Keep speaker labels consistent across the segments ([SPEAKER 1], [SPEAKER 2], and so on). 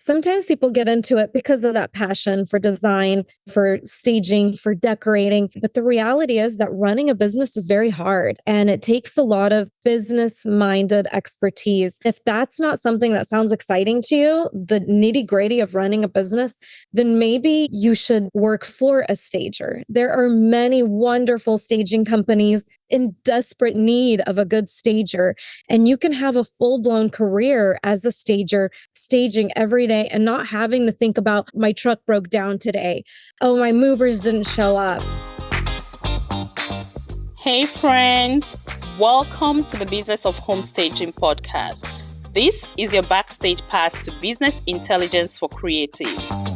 [SPEAKER 1] Sometimes people get into it because of that passion for design, for staging, for decorating. But the reality is that running a business is very hard and it takes a lot of business minded expertise. If that's not something that sounds exciting to you, the nitty gritty of running a business, then maybe you should work for a stager. There are many wonderful staging companies in desperate need of a good stager. And you can have a full-blown career as a stager, staging every day and not having to think about my truck broke down today. Oh, my movers didn't show up.
[SPEAKER 2] Hey friends, welcome to the Business of Home Staging podcast. This is your backstage pass to business intelligence for creatives.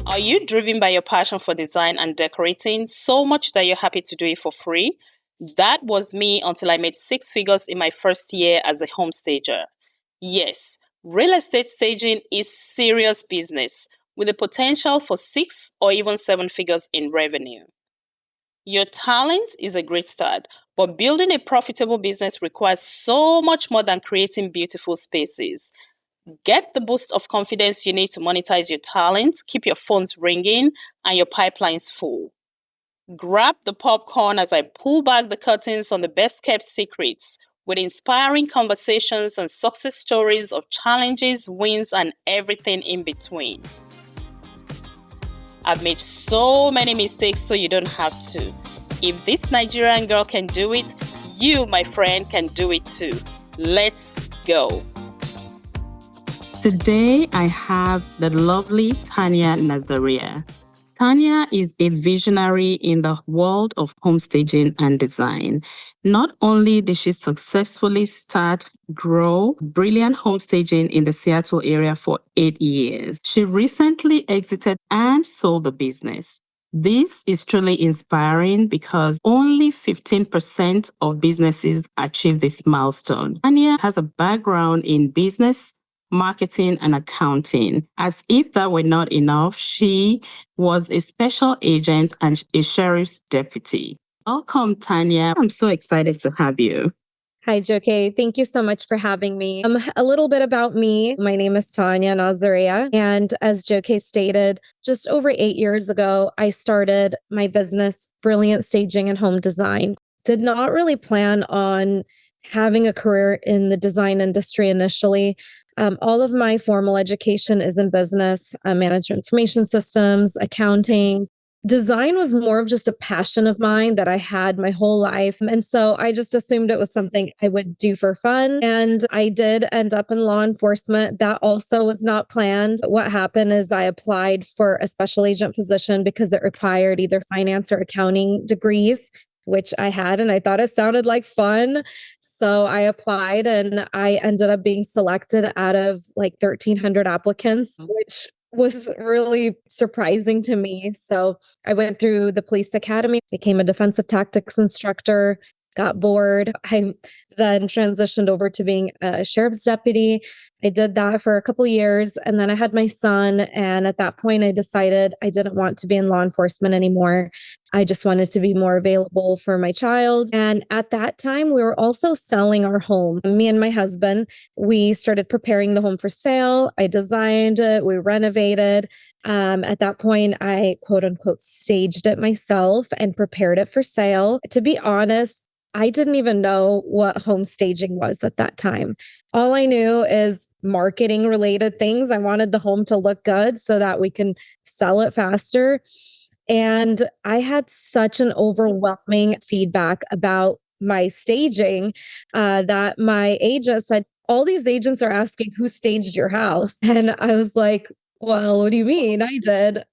[SPEAKER 2] Are you driven by your passion for design and decorating so much that you're happy to do it for free? That was me until I made 6 figures in my first year as a home stager. Yes, real estate staging is serious business with the potential for 6 or even 7 figures in revenue. Your talent is a great start, but building a profitable business requires so much more than creating beautiful spaces. Get the boost of confidence you need to monetize your talent, keep your phones ringing, and your pipelines full. Grab the popcorn as I pull back the curtains on the best-kept secrets with inspiring conversations and success stories of challenges, wins, and everything in between. I've made so many mistakes so you don't have to. If this Nigerian girl can do it, you, my friend, can do it too. Let's go. Today, I have the lovely Tanya Nazariya. Tanya is a visionary in the world of home staging and design. Not only did she successfully grow brilliant home staging in the Seattle area for 8 years, she recently exited and sold the business. This is truly inspiring because only 15% of businesses achieve this milestone. Tanya has a background in business, marketing, and accounting. As if that were not enough, she was a special agent and a sheriff's deputy. Welcome, Tanya. I'm so excited to have you.
[SPEAKER 1] Hi, Joké. Thank you so much for having me. A little bit about me. My name is Tanya Nazariya. And as Joké stated, just over 8 years ago, I started my business, Brilliant Staging and Home Design. Did not really plan on having a career in the design industry initially. All of my formal education is in business, management information systems, accounting. Design was more of just a passion of mine that I had my whole life. And so I just assumed it was something I would do for fun. And I did end up in law enforcement. That also was not planned. What happened is I applied for a special agent position because it required either finance or accounting degrees, which I had, and I thought it sounded like fun. So I applied and I ended up being selected out of like 1,300 applicants, which was really surprising to me. So I went through the police academy, became a defensive tactics instructor, got bored. I then transitioned over to being a sheriff's deputy. I did that for a couple of years and then I had my son. And at that point, I decided I didn't want to be in law enforcement anymore. I just wanted to be more available for my child. And at that time, we were also selling our home. Me and my husband, we started preparing the home for sale. I designed it. We renovated. At that point, I quote unquote staged it myself and prepared it for sale. To be honest, I didn't even know what home staging was at that time. All I knew is marketing related things. I wanted the home to look good so that we can sell it faster. And I had such an overwhelming feedback about my staging that my agent said, all these agents are asking who staged your house. And I was like, well, what do you mean? I did.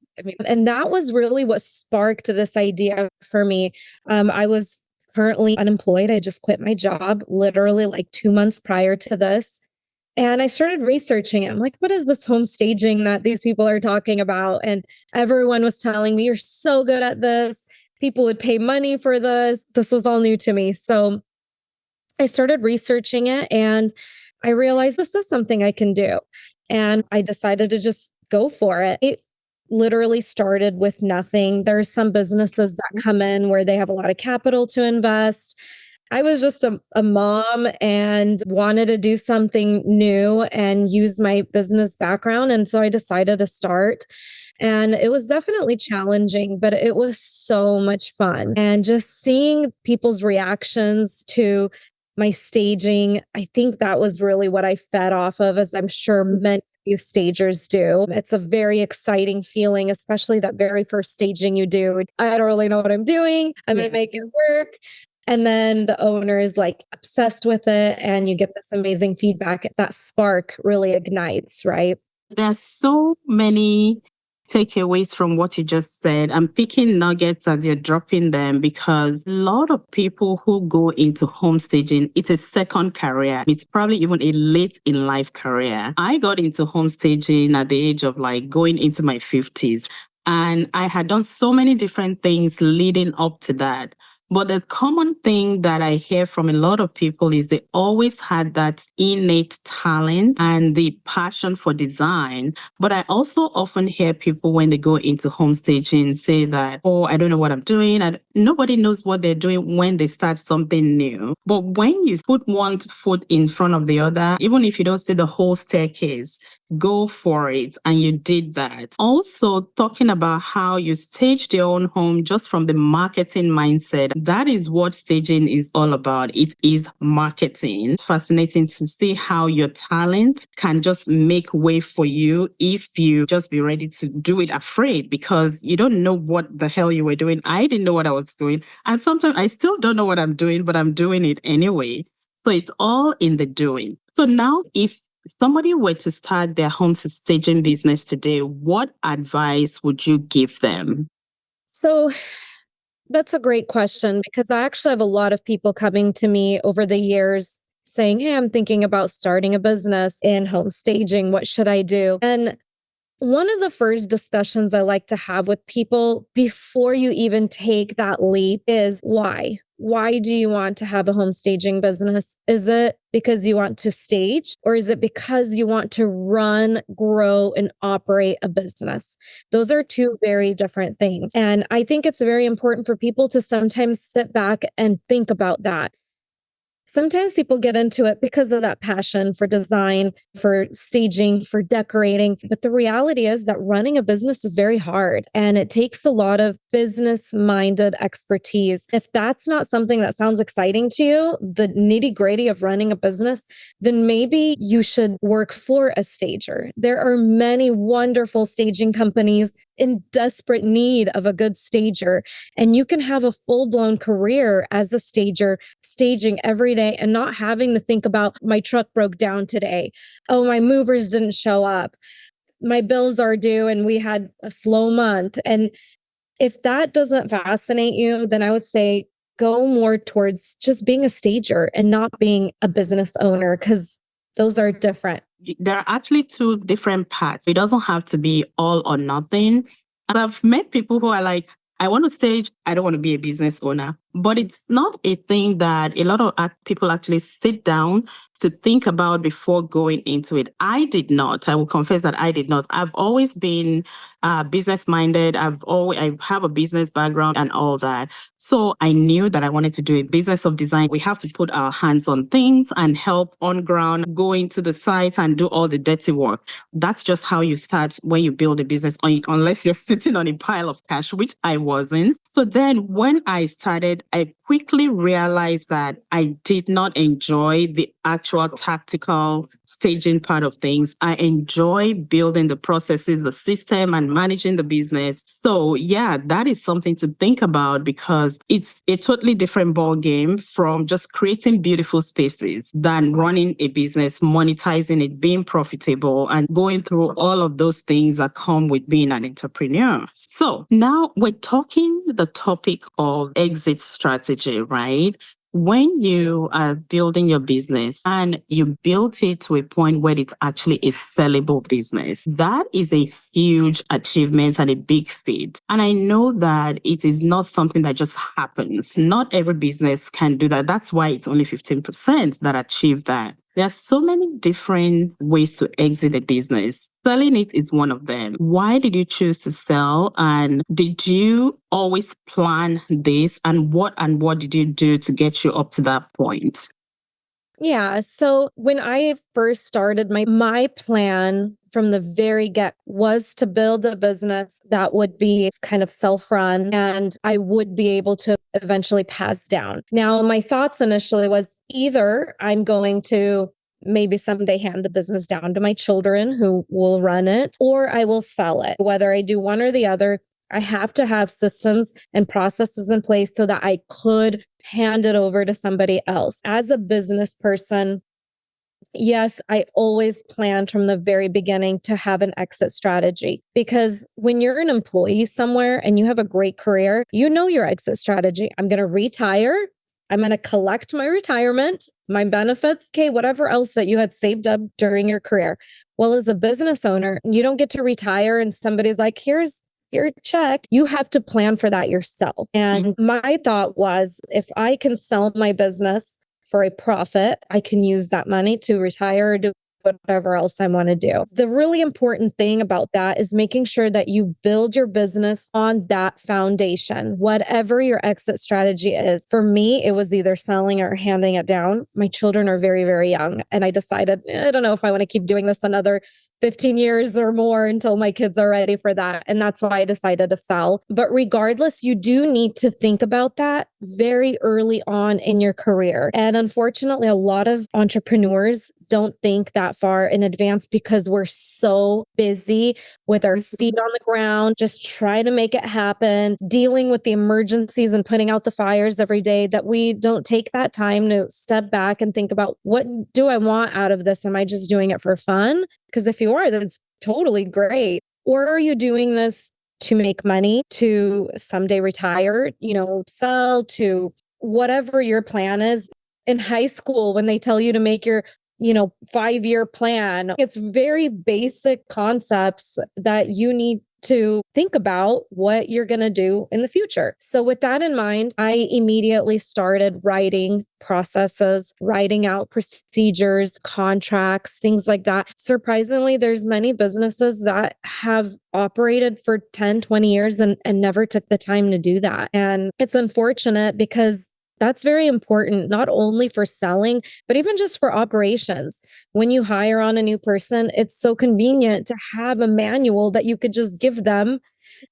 [SPEAKER 1] And that was really what sparked this idea for me. I was currently unemployed. I just quit my job literally like 2 months prior to this. And I started researching it. I'm like, what is this home staging that these people are talking about? And everyone was telling me, you're so good at this. People would pay money for this. This was all new to me. So I started researching it and I realized this is something I can do. And I decided to just go for it. It literally started with nothing. There's some businesses that come in where they have a lot of capital to invest. I was just a mom and wanted to do something new and use my business background. And so I decided to start. And it was definitely challenging, but it was so much fun. And just seeing people's reactions to my staging, I think that was really what I fed off of, as I'm sure many you stagers do. It's a very exciting feeling, especially that very first staging you do. I don't really know what I'm doing. I'm going to make it work. And then the owner is like obsessed with it, and you get this amazing feedback. That spark really ignites, right?
[SPEAKER 3] There's so many takeaways from what you just said. I'm picking nuggets as you're dropping them because a lot of people who go into home staging, it's a second career. It's probably even a late in life career. I got into home staging at the age of like going into my 50s. And I had done so many different things leading up to that. But the common thing that I hear from a lot of people is they always had that innate talent and the passion for design. But I also often hear people when they go into home staging say that, oh, I don't know what I'm doing. Nobody knows what they're doing when they start something new. But when you put one foot in front of the other, even if you don't see the whole staircase, go for it. And you did that. Also, talking about how you staged your own home just from the marketing mindset. That is what staging is all about. It is marketing. It's fascinating to see how your talent can just make way for you if you just be ready to do it afraid, because you don't know what the hell you were doing. I didn't know what I was doing. And sometimes I still don't know what I'm doing, but I'm doing it anyway. So it's all in the doing. So now if somebody were to start their home staging business today, what advice would you give them?
[SPEAKER 1] So that's a great question, because I actually have a lot of people coming to me over the years saying, hey, I'm thinking about starting a business in home staging. What should I do? And one of the first discussions I like to have with people before you even take that leap is why? Why do you want to have a home staging business? Is it because you want to stage, or is it because you want to run, grow, and operate a business? Those are two very different things. And I think it's very important for people to sometimes sit back and think about that. Sometimes people get into it because of that passion for design, for staging, for decorating. But the reality is that running a business is very hard, and it takes a lot of business-minded expertise. If that's not something that sounds exciting to you, the nitty-gritty of running a business, then maybe you should work for a stager. There are many wonderful staging companies in desperate need of a good stager, and you can have a full-blown career as a stager, staging every day and not having to think about my truck broke down today. Oh, my movers didn't show up. My bills are due and we had a slow month. And if that doesn't fascinate you, then I would say go more towards just being a stager and not being a business owner, because those are different.
[SPEAKER 3] There are actually two different paths. It doesn't have to be all or nothing. And I've met people who are like, I want to stage, I don't want to be a business owner. But it's not a thing that a lot of people actually sit down to think about before going into it. I did not. I will confess that I did not. I've always been business minded. I have a business background and all that. So I knew that I wanted to do a business of design. We have to put our hands on things and help on ground, go into the site and do all the dirty work. That's just how you start when you build a business, unless you're sitting on a pile of cash, which I wasn't. So then when I started, I quickly realized that I did not enjoy the actual tactical staging part of things. I enjoy building the processes, the system, and managing the business. So yeah, that is something to think about, because it's a totally different ball game from just creating beautiful spaces than running a business, monetizing it, being profitable, and going through all of those things that come with being an entrepreneur. So now we're talking the topic of exit strategy, right? When you are building your business and you built it to a point where it's actually a sellable business, that is a huge achievement and a big feat. And I know that it is not something that just happens. Not every business can do that. That's why it's only 15% that achieve that. There are so many different ways to exit a business. Selling it is one of them. Why did you choose to sell? And did you always plan this? And what did you do to get you up to that point?
[SPEAKER 1] Yeah. So when I first started, my plan from the very get was to build a business that would be kind of self-run and I would be able to eventually pass down. Now, my thoughts initially was either I'm going to maybe someday hand the business down to my children who will run it, or I will sell it. Whether I do one or the other, I have to have systems and processes in place so that I could hand it over to somebody else. As a business person, yes, I always planned from the very beginning to have an exit strategy because when you're an employee somewhere and you have a great career, you know your exit strategy. I'm going to retire. I'm going to collect my retirement, my benefits, okay, whatever else that you had saved up during your career. Well, as a business owner, you don't get to retire and somebody's like, here's your check. You have to plan for that yourself. And my thought was if I can sell my business for a profit, I can use that money to retire or do whatever else I want to do. The really important thing about that is making sure that you build your business on that foundation, whatever your exit strategy is. For me, it was either selling or handing it down. My children are very, very young. And I decided, I don't know if I want to keep doing this another 15 years or more until my kids are ready for that. And that's why I decided to sell. But regardless, you do need to think about that very early on in your career. And unfortunately, a lot of entrepreneurs don't think that far in advance because we're so busy with our feet on the ground, just trying to make it happen, dealing with the emergencies and putting out the fires every day that we don't take that time to step back and think about what do I want out of this? Am I just doing it for fun? Because if you are, that's totally great. Or are you doing this to make money, to someday retire, sell, to whatever your plan is? In high school, when they tell you to make your 5-year plan, it's very basic concepts that you need to think about what you're going to do in the future. So with that in mind, I immediately started writing processes, writing out procedures, contracts, things like that. Surprisingly, there's many businesses that have operated for 10, 20 years and never took the time to do that. And it's unfortunate because that's very important, not only for selling, but even just for operations. When you hire on a new person, it's so convenient to have a manual that you could just give them,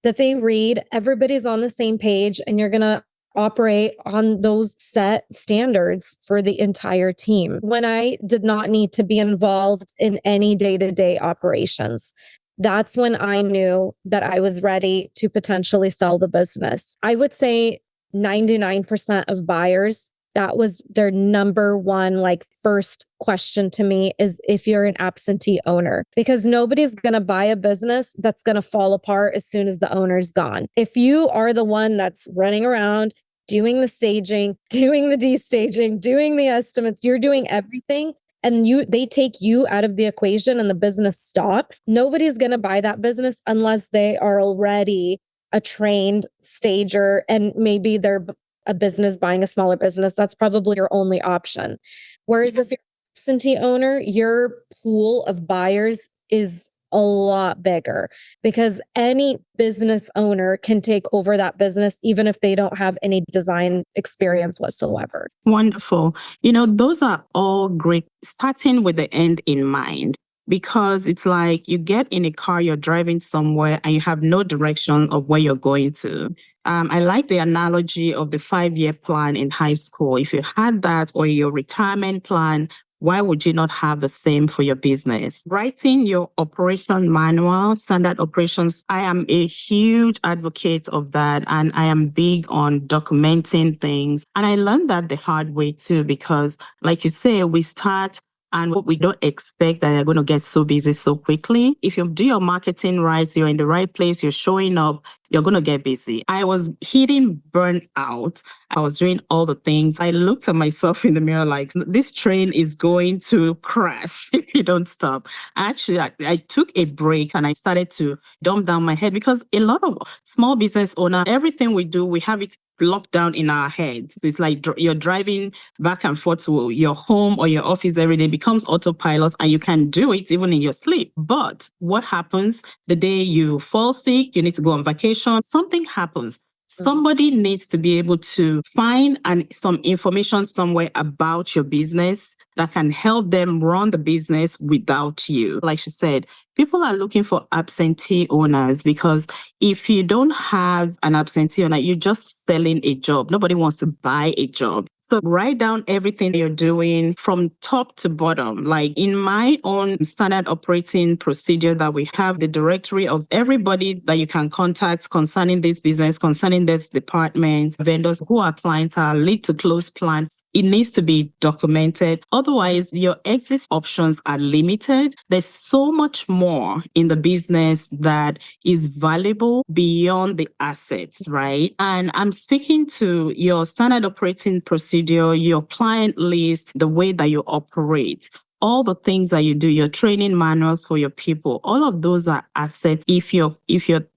[SPEAKER 1] that they read, everybody's on the same page, and you're going to operate on those set standards for the entire team. When I did not need to be involved in any day-to-day operations, that's when I knew that I was ready to potentially sell the business. I would say 99% of buyers, that was their number one, first question to me is if you're an absentee owner, because nobody's going to buy a business that's going to fall apart as soon as the owner's gone. If you are the one that's running around, doing the staging, doing the destaging, doing the estimates, you're doing everything, and they take you out of the equation and the business stops, nobody's going to buy that business unless they are already a trained stager and maybe they're a business buying a smaller business. That's probably your only option. Whereas if you're an absentee owner, your pool of buyers is a lot bigger because any business owner can take over that business, even if they don't have any design experience whatsoever.
[SPEAKER 3] Wonderful. Those are all great, starting with the end in mind. Because it's like you get in a car, you're driving somewhere and you have no direction of where you're going to. I like the analogy of the 5-year plan in high school. If you had that or your retirement plan, why would you not have the same for your business? Writing your operation manual, standard operations, I am a huge advocate of that. And I am big on documenting things. And I learned that the hard way too, because like you say, we start and we don't expect that you're going to get so busy so quickly. If you do your marketing right, you're in the right place, you're showing up, you're going to get busy. I was hitting burnout. I was doing all the things. I looked at myself in the mirror like, this train is going to crash if you don't stop. Actually, I took a break and I started to dumb down my head, because a lot of small business owners, everything we do, we have it locked down in our heads. It's like you're driving back and forth to your home or your office every day, becomes autopilot, and you can do it even in your sleep. But what happens the day you fall sick, you need to go on vacation, something happens. Somebody needs to be able to find some information somewhere about your business that can help them run the business without you. Like she said, people are looking for absentee owners, because if you don't have an absentee owner, you're just selling a job. Nobody wants to buy a job. So write down everything you're doing from top to bottom. Like in my own standard operating procedure that we have, the directory of everybody that you can contact concerning this business, concerning this department, vendors, who our clients are, lead to close plans. It needs to be documented. Otherwise, your exit options are limited. There's so much more in the business that is valuable beyond the assets, right? And I'm speaking to your standard operating procedure, your client list, the way that you operate, all the things that you do, your training manuals for your people, all of those are assets if you're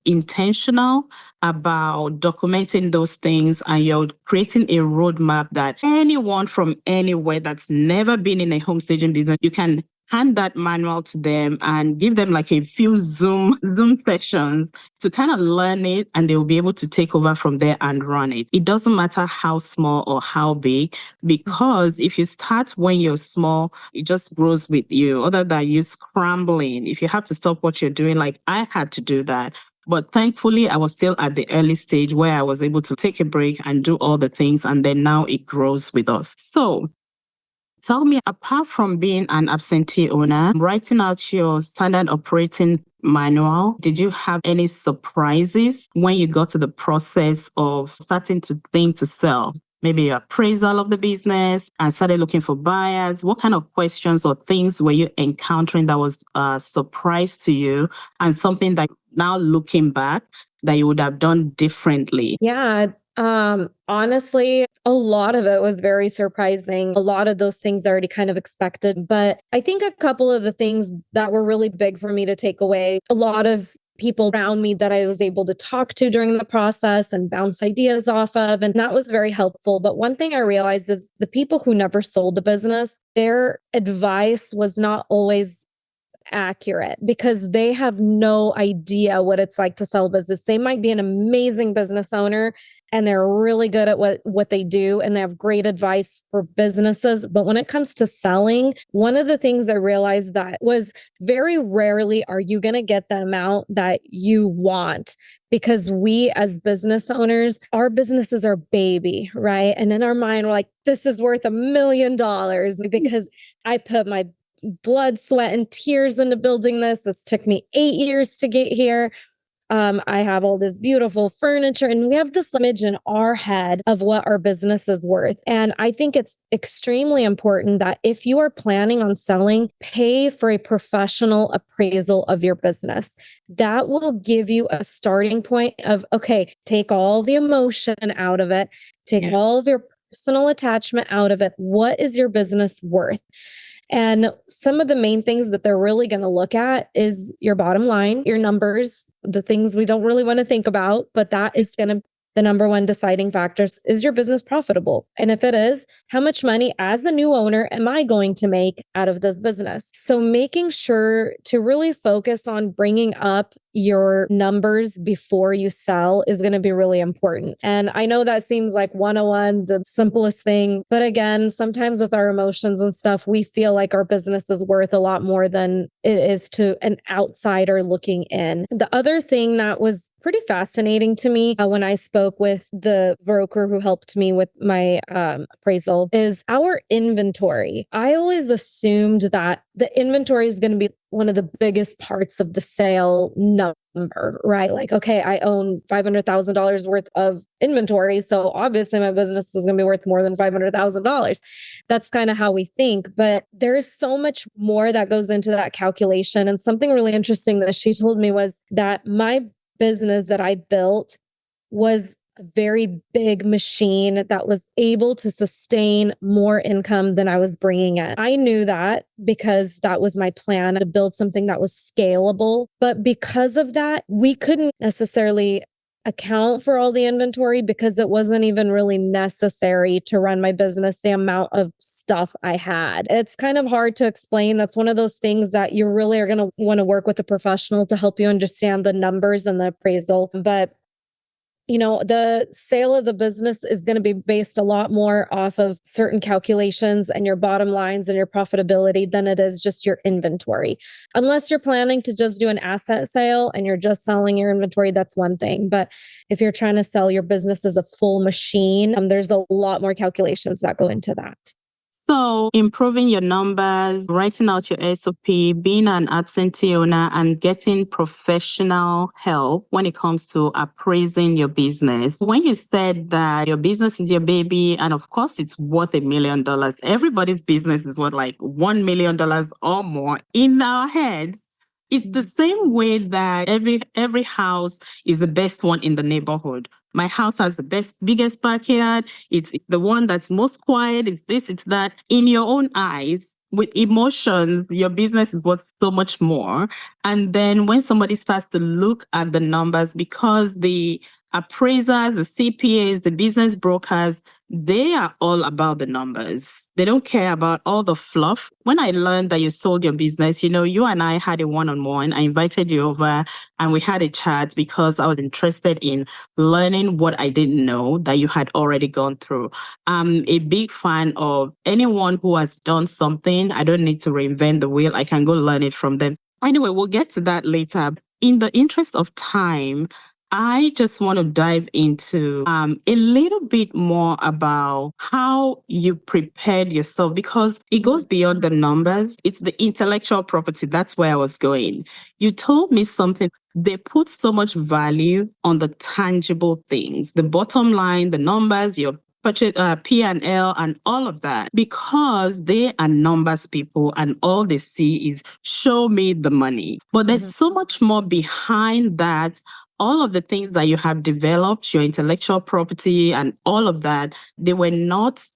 [SPEAKER 3] intentional about documenting those things and you're creating a roadmap that anyone from anywhere that's never been in a home staging business, you can hand that manual to them and give them like a few Zoom sessions to kind of learn it, and they'll be able to take over from there and run it. It doesn't matter how small or how big, because if you start when you're small, it just grows with you. Other than you scrambling, if you have to stop what you're doing, like I had to do that. But thankfully, I was still at the early stage where I was able to take a break and do all the things. And then now it grows with us. So tell me, apart from being an absentee owner, writing out your standard operating manual, did you have any surprises when you got to the process of starting to think to sell? Maybe appraisal of the business and started looking for buyers. What kind of questions or things were you encountering that was a surprise to you, and something that now looking back that you would have done differently?
[SPEAKER 1] Yeah. Honestly, a lot of it was very surprising. A lot of those things I already kind of expected, but I think a couple of the things that were really big for me to take away, a lot of people around me that I was able to talk to during the process and bounce ideas off of, and that was very helpful. But one thing I realized is the people who never sold the business, their advice was not always accurate, because they have no idea what it's like to sell business. They might be an amazing business owner and they're really good at what they do and they have great advice for businesses. But when it comes to selling, one of the things I realized that was very rarely are you going to get the amount that you want. Because we as business owners, our businesses are baby, right? And in our mind, we're like, this is worth $1 million because I put my blood, sweat, and tears into building this. This took me 8 years to get here. I have all this beautiful furniture, and we have this image in our head of what our business is worth. And I think it's extremely important that if you are planning on selling, pay for a professional appraisal of your business. That will give you a starting point of, okay, take all the emotion out of it, take all of your personal attachment out of it. What is your business worth? And some of the main things that they're really going to look at is your bottom line, your numbers, the things we don't really want to think about, but that is going to the number one deciding factors. Is your business profitable? And if it is, how much money as a new owner am I going to make out of this business? So making sure to really focus on bringing up your numbers before you sell is going to be really important. And I know that seems like 101, the simplest thing. But again, sometimes with our emotions and stuff, we feel like our business is worth a lot more than it is to an outsider looking in. The other thing that was pretty fascinating to me when I spoke with the broker who helped me with my appraisal is our inventory. I always assumed that the inventory is going to be one of the biggest parts of the sale number, right? Like, okay, I own $500,000 worth of inventory. So obviously my business is going to be worth more than $500,000. That's kind of how we think. But there is so much more that goes into that calculation. And something really interesting that she told me was that my business that I built was a very big machine that was able to sustain more income than I was bringing in. I knew that because that was my plan, to build something that was scalable. But because of that, we couldn't necessarily account for all the inventory because it wasn't even really necessary to run my business, the amount of stuff I had. It's kind of hard to explain. That's one of those things that you really are going to want to work with a professional to help you understand the numbers and the appraisal. But the sale of the business is going to be based a lot more off of certain calculations and your bottom lines and your profitability than it is just your inventory. Unless you're planning to just do an asset sale and you're just selling your inventory, that's one thing. But if you're trying to sell your business as a full machine, there's a lot more calculations that go into that.
[SPEAKER 3] So improving your numbers, writing out your SOP, being an absentee owner, and getting professional help when it comes to appraising your business. When you said that your business is your baby, and of course it's worth $1 million, everybody's business is worth like $1 million or more in our heads. It's the same way that every house is the best one in the neighborhood. My house has the biggest backyard. It's the one that's most quiet. It's this, it's that. In your own eyes, with emotions, your business is worth so much more. And then when somebody starts to look at the numbers, because the appraisers, the CPAs, the business brokers, they are all about the numbers. They don't care about all the fluff. When I learned that you sold your business, you and I had a one-on-one. I invited you over and we had a chat because I was interested in learning what I didn't know that you had already gone through. I'm a big fan of anyone who has done something. I don't need to reinvent the wheel. I can go learn it from them. Anyway, we'll get to that later. In the interest of time, I just want to dive into a little bit more about how you prepared yourself, because it goes beyond the numbers. It's the intellectual property. That's where I was going. You told me something. They put so much value on the tangible things, the bottom line, the numbers, your purchase, P&L, and all of that, because they are numbers people and all they see is show me the money. But there's so much more behind that. All of the things that you have developed, your intellectual property and all of that, they were not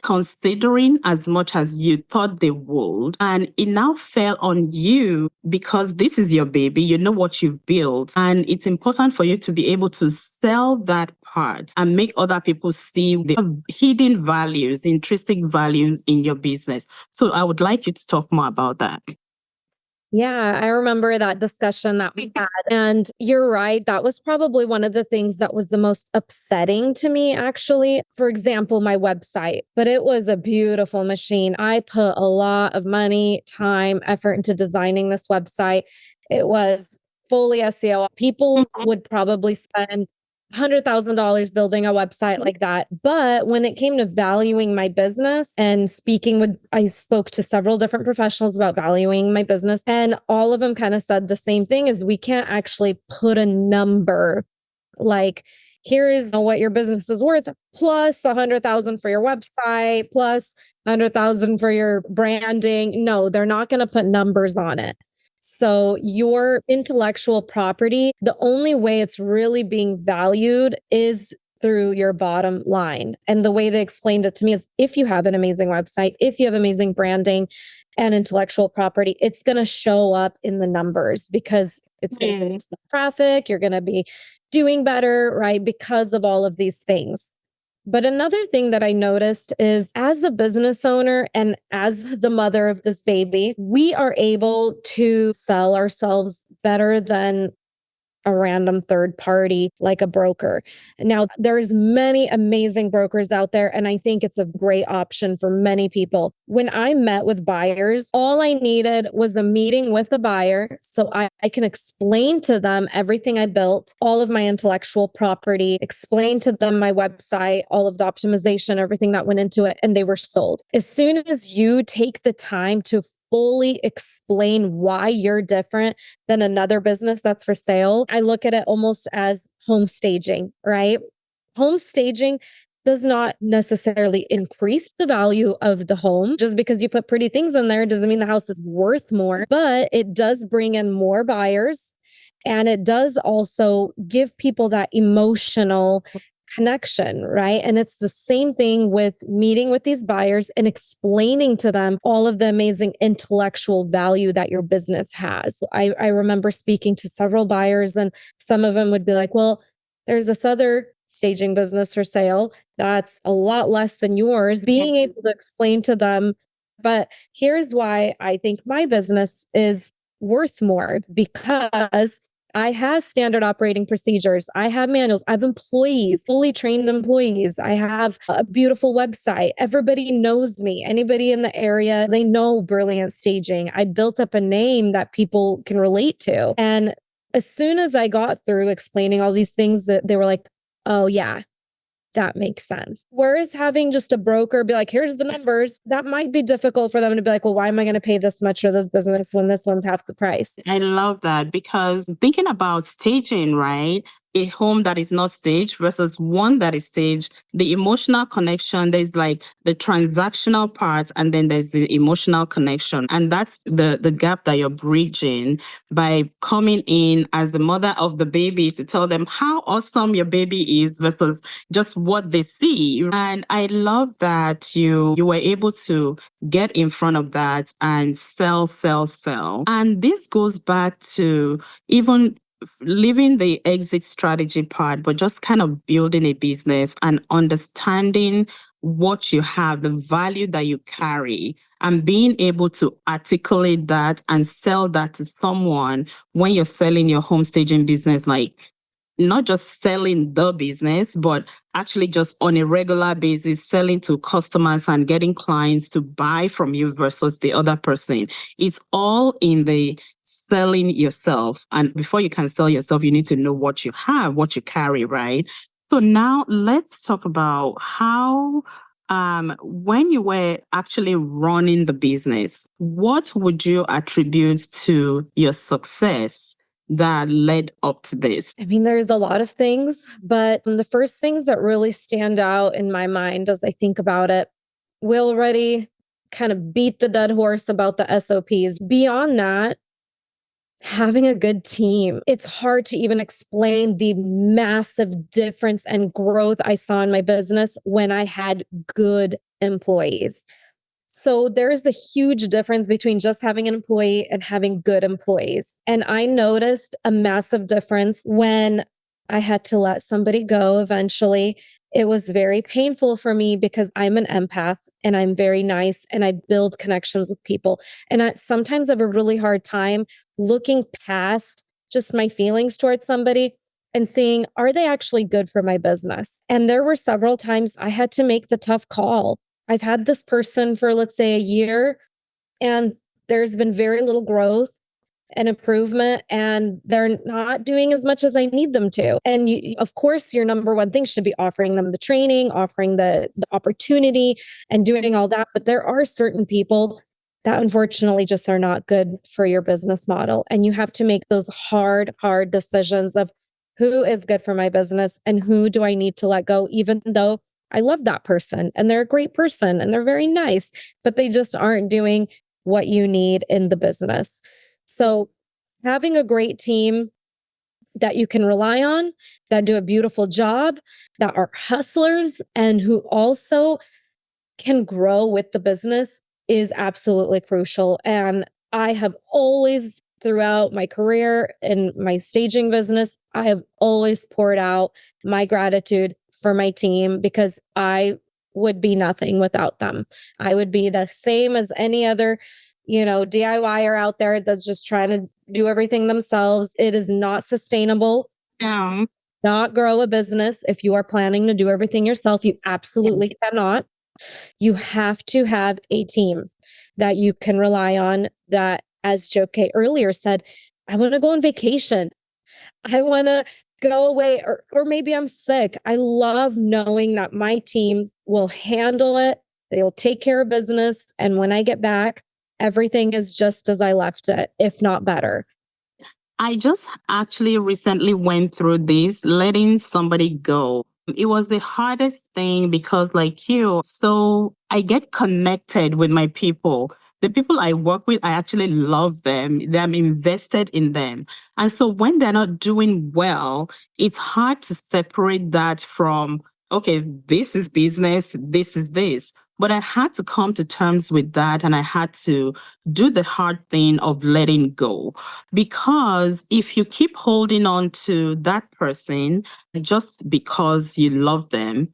[SPEAKER 3] considering as much as you thought they would. And it now fell on you because this is your baby. You know what you've built. And it's important for you to be able to sell that part and make other people see the hidden values, intrinsic values in your business. So I would like you to talk more about that.
[SPEAKER 1] Yeah, I remember that discussion that we had. And you're right. That was probably one of the things that was the most upsetting to me, actually. For example, my website, but it was a beautiful machine. I put a lot of money, time, effort into designing this website. It was fully SEO. People would probably spend $100,000 building a website like that. But when it came to valuing my business and I spoke to several different professionals about valuing my business, and all of them kind of said the same thing: is we can't actually put a number like, here's what your business is worth plus 100,000 for your website plus 100,000 for your branding. No, they're not going to put numbers on it. So your intellectual property, the only way it's really being valued is through your bottom line. And the way they explained it to me is, if you have an amazing website, if you have amazing branding and intellectual property, it's going to show up in the numbers because it's going to increase the traffic. You're going to be doing better, right? Because of all of these things. But another thing that I noticed is, as a business owner and as the mother of this baby, we are able to sell ourselves better than a random third party like a broker. Now, there's many amazing brokers out there, and I think it's a great option for many people. When I met with buyers, all I needed was a meeting with a buyer so I can explain to them everything I built, all of my intellectual property, explain to them my website, all of the optimization, everything that went into it, and they were sold. As soon as you take the time to fully explain why you're different than another business that's for sale, I look at it almost as home staging, right? Home staging does not necessarily increase the value of the home. Just because you put pretty things in there doesn't mean the house is worth more, but it does bring in more buyers. And it does also give people that emotional connection, right? And it's the same thing with meeting with these buyers and explaining to them all of the amazing intellectual value that your business has. I remember speaking to several buyers, and some of them would be like, well, there's this other staging business for sale that's a lot less than yours. Being able to explain to them, but here's why I think my business is worth more, because I have standard operating procedures. I have manuals. I have employees, fully trained employees. I have a beautiful website. Everybody knows me. Anybody in the area, they know Brilliant Staging. I built up a name that people can relate to. And as soon as I got through explaining all these things, that they were like, oh yeah, that makes sense. Whereas having just a broker be like, here's the numbers, that might be difficult for them to be like, well, why am I going to pay this much for this business when this one's half the price?
[SPEAKER 3] I love that, because thinking about staging, right? A home that is not staged versus one that is staged, the emotional connection, there's like the transactional part, and then there's the emotional connection. And that's the gap that you're bridging by coming in as the mother of the baby to tell them how awesome your baby is versus just what they see. And I love that you were able to get in front of that and sell, sell, sell. And this goes back to even leaving the exit strategy part, but just kind of building a business and understanding what you have, the value that you carry, and being able to articulate that and sell that to someone when you're selling your home staging business, like not just selling the business, but actually just on a regular basis, selling to customers and getting clients to buy from you versus the other person. It's all in the selling yourself. And before you can sell yourself, you need to know what you have, what you carry, right? So now let's talk about how, when you were actually running the business, what would you attribute to your success that led up to this?
[SPEAKER 1] I mean, there's a lot of things, but the first things that really stand out in my mind as I think about it, we already kind of beat the dead horse about the SOPs. Beyond that, having a good team. It's hard to even explain the massive difference and growth I saw in my business when I had good employees. So there's a huge difference between just having an employee and having good employees. And I noticed a massive difference when I had to let somebody go eventually. It was very painful for me because I'm an empath and I'm very nice and I build connections with people. And sometimes I have a really hard time looking past just my feelings towards somebody and seeing, are they actually good for my business? And there were several times I had to make the tough call. I've had this person for, let's say, a year, and there's been very little growth and improvement, and they're not doing as much as I need them to. And of course, your number one thing should be offering them the training, offering the opportunity, and doing all that. But there are certain people that unfortunately just are not good for your business model. And you have to make those hard decisions of who is good for my business and who do I need to let go, even though I love that person and they're a great person and they're very nice, but they just aren't doing what you need in the business. So having a great team that you can rely on, that do a beautiful job, that are hustlers and who also can grow with the business is absolutely crucial. And I have always, throughout my career in my staging business, I have always poured out my gratitude for my team because I would be nothing without them. I would be the same as any other, DIYer out there that's just trying to do everything themselves. It is not sustainable.
[SPEAKER 3] Yeah.
[SPEAKER 1] Not grow a business if you are planning to do everything yourself. You absolutely cannot. You have to have a team that you can rely on, that, as Joké earlier said, I want to go on vacation. I want to go away, or maybe I'm sick. I love knowing that my team will handle it. They will take care of business. And when I get back, everything is just as I left it, if not better.
[SPEAKER 3] I just actually recently went through this, letting somebody go. It was the hardest thing because, like you, so I get connected with my people. The people I work with, I actually love them. I'm invested in them. And so when they're not doing well, it's hard to separate that from, okay, this is business, this is this. But I had to come to terms with that, and I had to do the hard thing of letting go. Because if you keep holding on to that person just because you love them,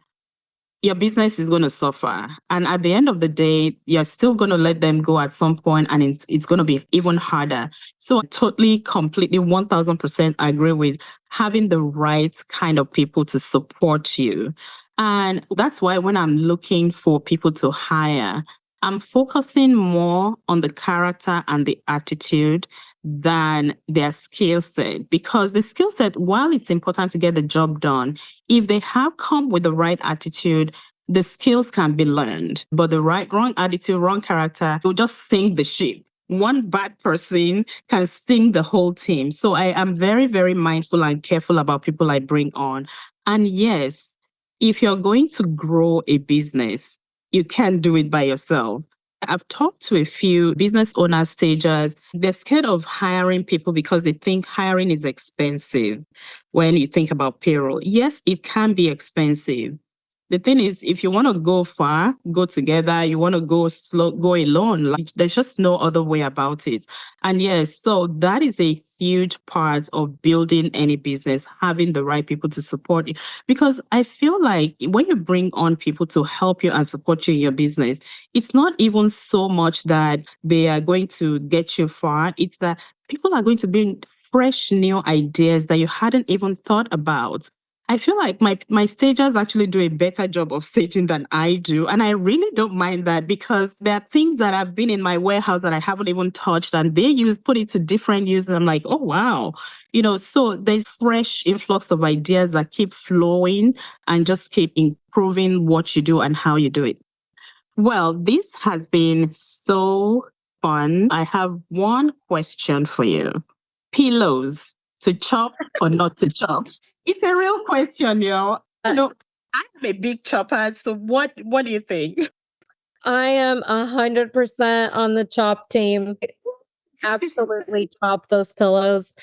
[SPEAKER 3] your business is going to suffer. And at the end of the day, you're still going to let them go at some point, and it's going to be even harder. So I totally, completely, 1000% agree with having the right kind of people to support you. And that's why when I'm looking for people to hire, I'm focusing more on the character and the attitude than their skill set. Because the skill set, while it's important to get the job done, if they have come with the right attitude, the skills can be learned. But the wrong attitude, wrong character will just sink the ship. One bad person can sink the whole team. So I am very, very mindful and careful about people I bring on. And yes, if you're going to grow a business, you can't do it by yourself. I've talked to a few business owners, stagers. They're scared of hiring people because they think hiring is expensive when you think about payroll. Yes, it can be expensive. The thing is, if you want to go far, go together. You want to go slow, go alone. Like, there's just no other way about it. And yes, so that is a huge part of building any business, having the right people to support you. Because I feel like when you bring on people to help you and support you in your business, it's not even so much that they are going to get you far. It's that people are going to bring fresh, new ideas that you hadn't even thought about. I feel like my stagers actually do a better job of staging than I do. And I really don't mind that, because there are things that have been in my warehouse that I haven't even touched, and they put it to different use. And I'm like, oh, wow. So there's fresh influx of ideas that keep flowing and just keep improving what you do and how you do it. Well, this has been so fun. I have one question for you. Pillows, to chop or not to chop? It's a real question, y'all. I'm a big chopper. So what do you think?
[SPEAKER 1] I am 100% on the chop team. Absolutely chop those pillows.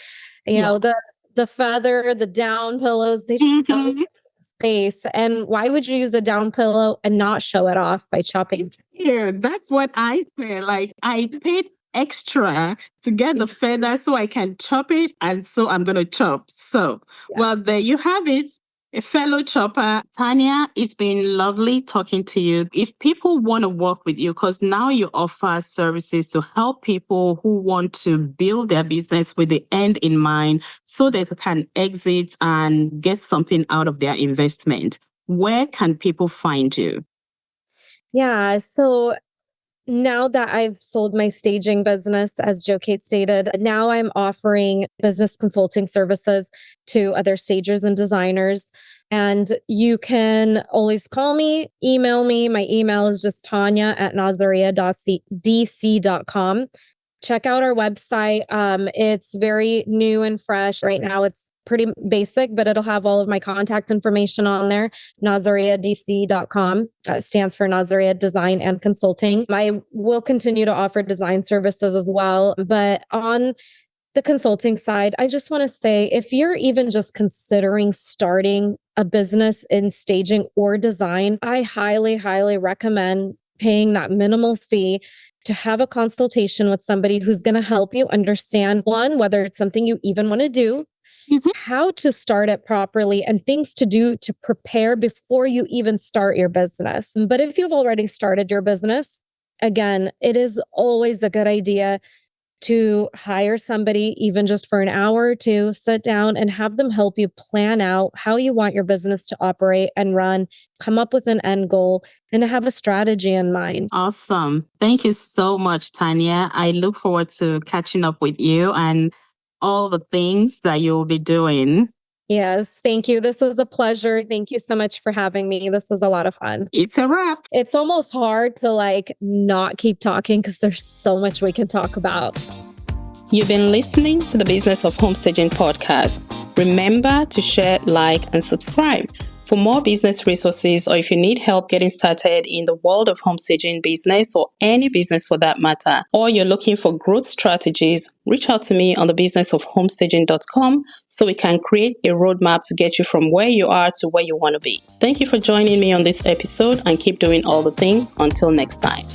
[SPEAKER 1] The feather, the down pillows, they just have space. And why would you use a down pillow and not show it off by chopping?
[SPEAKER 3] Yeah, that's what I say. Like, I paid extra to get the feather so I can chop it, and so I'm going to chop. So, well, there you have it. A fellow chopper. Tanya, it's been lovely talking to you. If people want to work with you, because now you offer services to help people who want to build their business with the end in mind so they can exit and get something out of their investment, where can people find you?
[SPEAKER 1] Yeah, so now that I've sold my staging business, as Joké stated, now I'm offering business consulting services to other stagers and designers. And you can always call me, email me. My email is just tanya@nazaria.dc.com. Check out our website. It's very new and fresh. Right now, it's pretty basic, but it'll have all of my contact information on there. NazariaDC.com stands for Nazaria Design and Consulting. I will continue to offer design services as well. But on the consulting side, I just want to say, if you're even just considering starting a business in staging or design, I highly, highly recommend paying that minimal fee to have a consultation with somebody who's going to help you understand, one, whether it's something you even want to do, how to start it properly, and things to do to prepare before you even start your business. But if you've already started your business, again, it is always a good idea to hire somebody, even just for an hour or two, sit down and have them help you plan out how you want your business to operate and run, come up with an end goal, and to have a strategy in mind.
[SPEAKER 3] Awesome. Thank you so much, Tanya. I look forward to catching up with you and all the things that you'll be doing.
[SPEAKER 1] Yes, thank you. This was a pleasure. Thank you so much for having me. This was a lot of fun.
[SPEAKER 3] It's a wrap.
[SPEAKER 1] It's almost hard to not keep talking because there's so much we can talk about.
[SPEAKER 2] You've been listening to the Business of Homestaging podcast. Remember to share, like, and subscribe. For more business resources, or if you need help getting started in the world of homestaging business or any business for that matter, or you're looking for growth strategies, reach out to me on thebusinessofhomestaging.com so we can create a roadmap to get you from where you are to where you want to be. Thank you for joining me on this episode and keep doing all the things. Until next time.